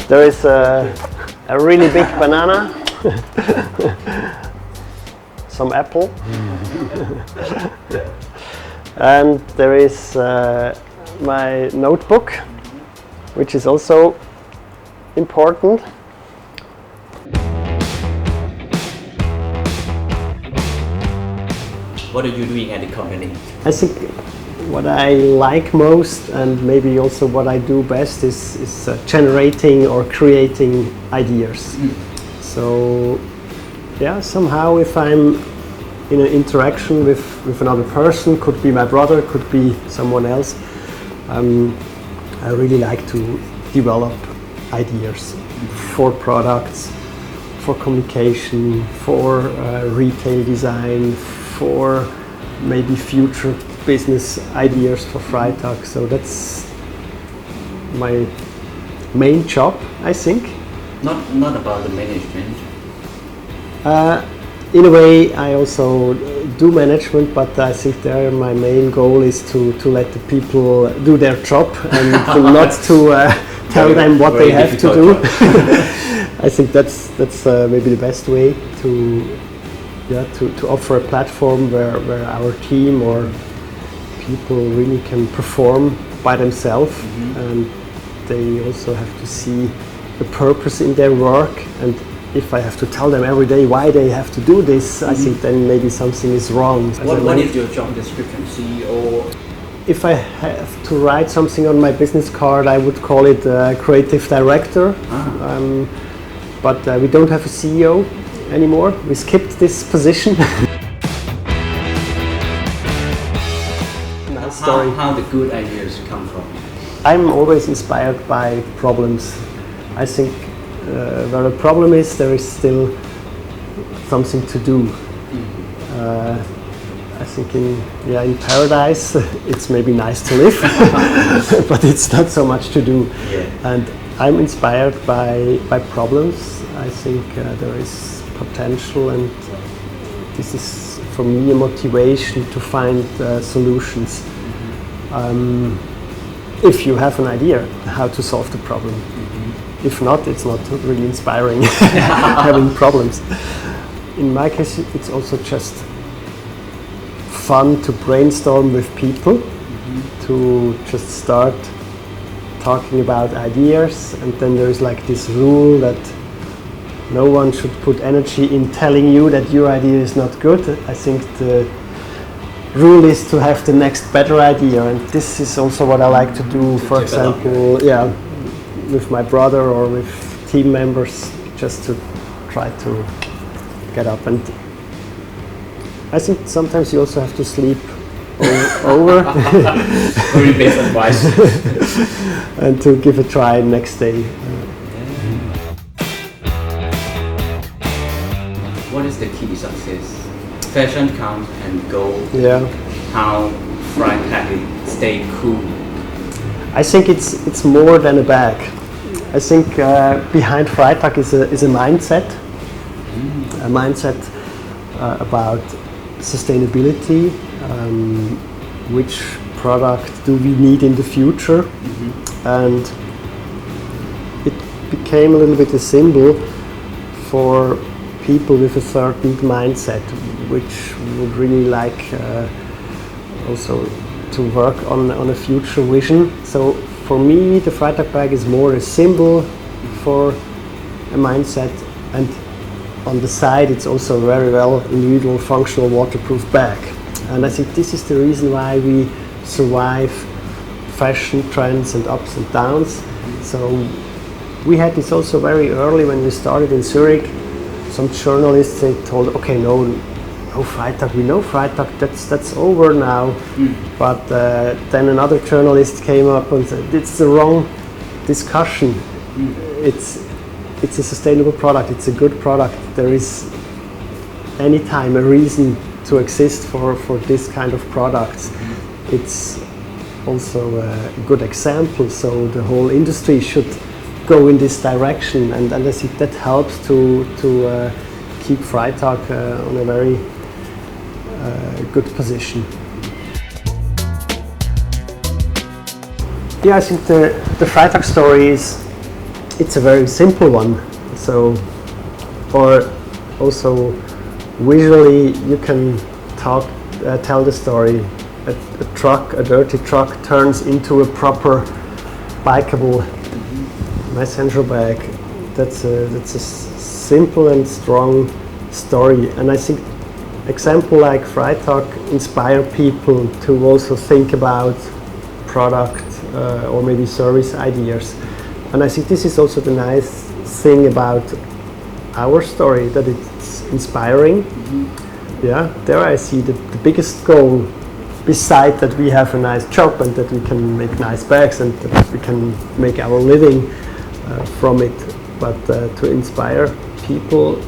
There is a really big banana, some apple, and there is my notebook, which is also important. What are you doing at the company? I think what I like most, and maybe also what I do best, is generating or creating ideas. So yeah, somehow if I'm in an interaction with another person, could be my brother, could be someone else, I really like to develop ideas for products, for communication, for retail design, for maybe future business ideas for Freitag. So that's my main job, I think. Not about the management. In a way, I also do management, but I think there my main goal is to let the people do their job and not to tell them what they have to do. I think that's maybe the best way to offer a platform where our team or people really can perform by themselves, and they also have to see the purpose in their work. And if I have to tell them every day why they have to do this, I think then maybe something is wrong. What is your job description, CEO? If I have to write something on my business card, I would call it creative director. But we don't have a CEO anymore. We skipped this position. Nice story. How the good ideas come from? I'm always inspired by problems. I think where a problem is, there is still something to do. I think in paradise it's maybe nice to live, but it's not so much to do. Yeah. And I'm inspired by problems. I think there is potential, and this is for me a motivation to find solutions. If you have an idea how to solve the problem. If not, it's not really inspiring having problems. In my case, it's also just fun to brainstorm with people, to just start talking about ideas, and then there's like this rule that no one should put energy in telling you that your idea is not good. I think the rule is to have the next better idea, and this is also what I like to do, for example, with my brother or with team members, just to try to get up. And I think sometimes you also have to sleep over. Very best advice. And to give a try next day. What is the key to success? Fashion comes and go. Yeah. How Freitag stay cool? I think it's more than a bag. I think behind Freitag is a mindset. A mindset about sustainability. Which product do we need in the future? And it became a little bit a symbol for people with a certain mindset, which would really like also to work on a future vision. So for me, the Freitag bag is more a symbol for a mindset, and on the side it's also a very well individual functional waterproof bag. And I think this is the reason why we survive fashion trends and ups and downs. So we had this also very early when we started in Zurich. Some journalists, they told, okay, no Freitag, we know Freitag, that's over now. But then another journalist came up and said, it's the wrong discussion. It's a sustainable product, it's a good product. There is anytime a reason to exist for this kind of products. It's also a good example, so the whole industry should go in this direction, and I think that helps to keep Freitag on a very good position. Yeah, I think the Freitag story is it's a very simple one. So, or also visually, you can tell the story. A dirty truck turns into a proper bikeable messenger bag. That's a simple and strong story, and I think example like Freitag inspire people to also think about product or maybe service ideas. And I think this is also the nice thing about our story, that it's inspiring. Yeah, there I see the biggest goal, beside that we have a nice job and that we can make nice bags and that we can make our living from it. But to inspire people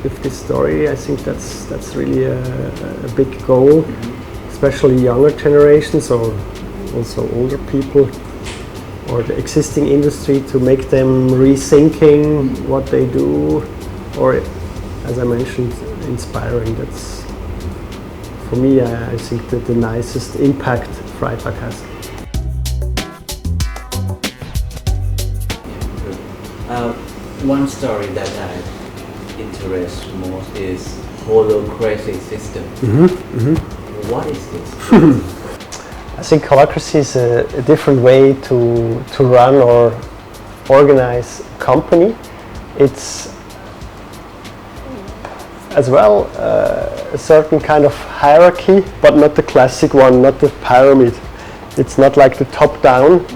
with this story, I think that's really a big goal, especially younger generations or also older people or the existing industry, to make them rethinking what they do, or as I mentioned, inspiring. That's for me, I think that the nicest impact Freitag has. One story that I interest most is holacracy system. What is this? I think holacracy is a different way to run or organize a company. It's as well a certain kind of hierarchy, but not the classic one, not the pyramid. It's not like the top down.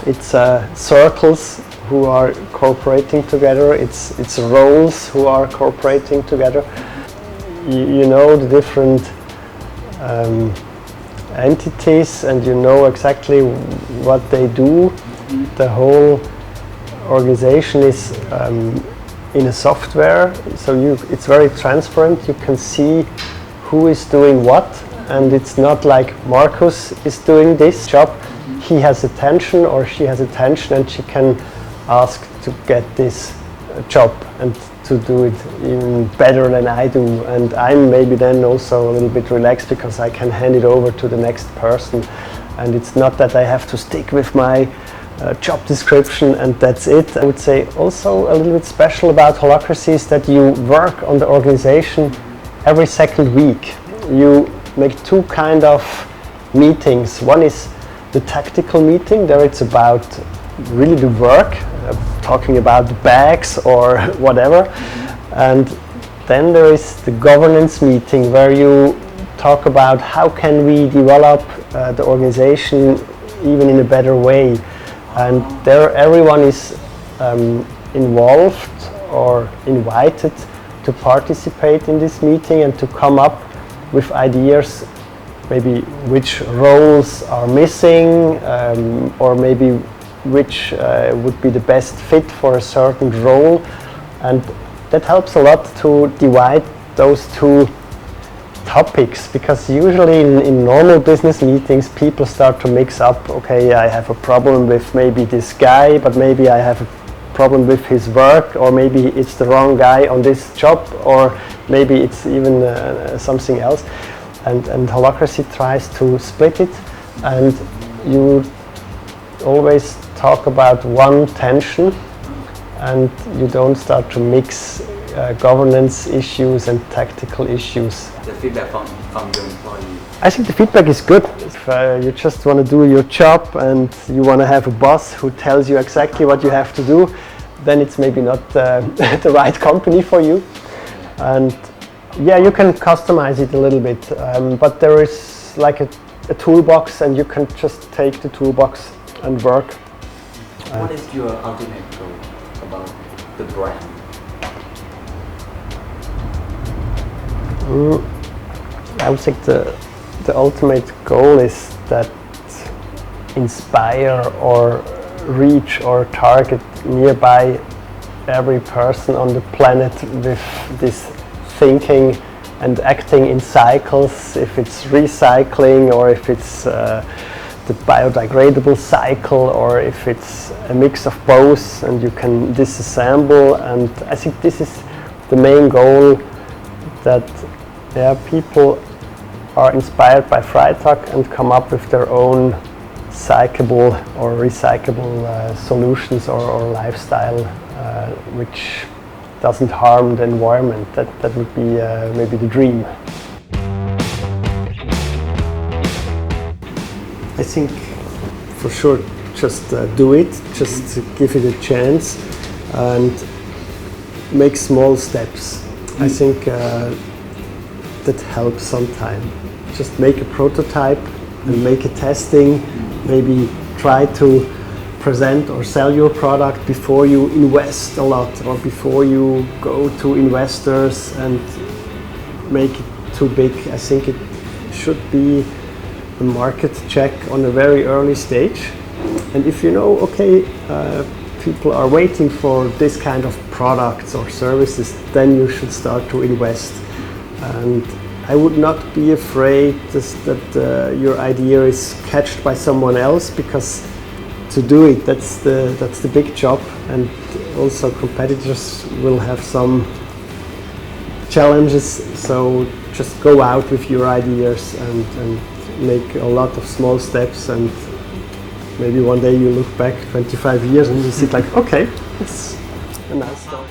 It's circles who are cooperating together. It's roles who are cooperating together. You know the different entities, and you know exactly what they do. The whole organization is in a software, so it's very transparent. You can see who is doing what, and it's not like Marcus is doing this job. He has attention or she has attention, and she can ask to get this job and to do it even better than I do, and I'm maybe then also a little bit relaxed because I can hand it over to the next person, and it's not that I have to stick with my job description and that's it. I would say also a little bit special about holacracy is that you work on the organization every second week. You make two kind of meetings. One is the tactical meeting, there it's about really the work, talking about the bags or whatever, and then there is the governance meeting where you talk about how can we develop the organization even in a better way, and there everyone is involved or invited to participate in this meeting and to come up with ideas, maybe which roles are missing, or maybe which would be the best fit for a certain role, and that helps a lot to divide those two topics, because usually in normal business meetings people start to mix up, okay, I have a problem with maybe this guy, but maybe I have a problem with his work, or maybe it's the wrong guy on this job, or maybe it's even something else, and holacracy tries to split it, and you always talk about one tension, and you don't start to mix governance issues and tactical issues. The feedback from your employee? I think the feedback is good. If you just want to do your job and you want to have a boss who tells you exactly what you have to do, then it's maybe not the right company for you. And yeah, you can customize it a little bit, but there is like a toolbox, and you can just take the toolbox and work. What is your ultimate goal about the brand? I would think the ultimate goal is that inspire or reach or target nearby every person on the planet with this thinking and acting in cycles, if it's recycling or if it's the biodegradable cycle, or if it's a mix of both and you can disassemble. And I think this is the main goal, that people are inspired by Freitag and come up with their own cyclable or recyclable solutions or lifestyle which doesn't harm the environment. That would be maybe the dream. I think for sure just do it, just give it a chance and make small steps. I think that helps sometime. Just make a prototype and make a testing, maybe try to present or sell your product before you invest a lot or before you go to investors and make it too big. I think it should be a market check on a very early stage. And if you know, okay, people are waiting for this kind of products or services, then you should start to invest. And I would not be afraid that your idea is catched by someone else, because to do it, that's the big job, and also competitors will have some challenges. So just go out with your ideas and make a lot of small steps, and maybe one day you look back 25 years and you think like, okay, it's a nice story.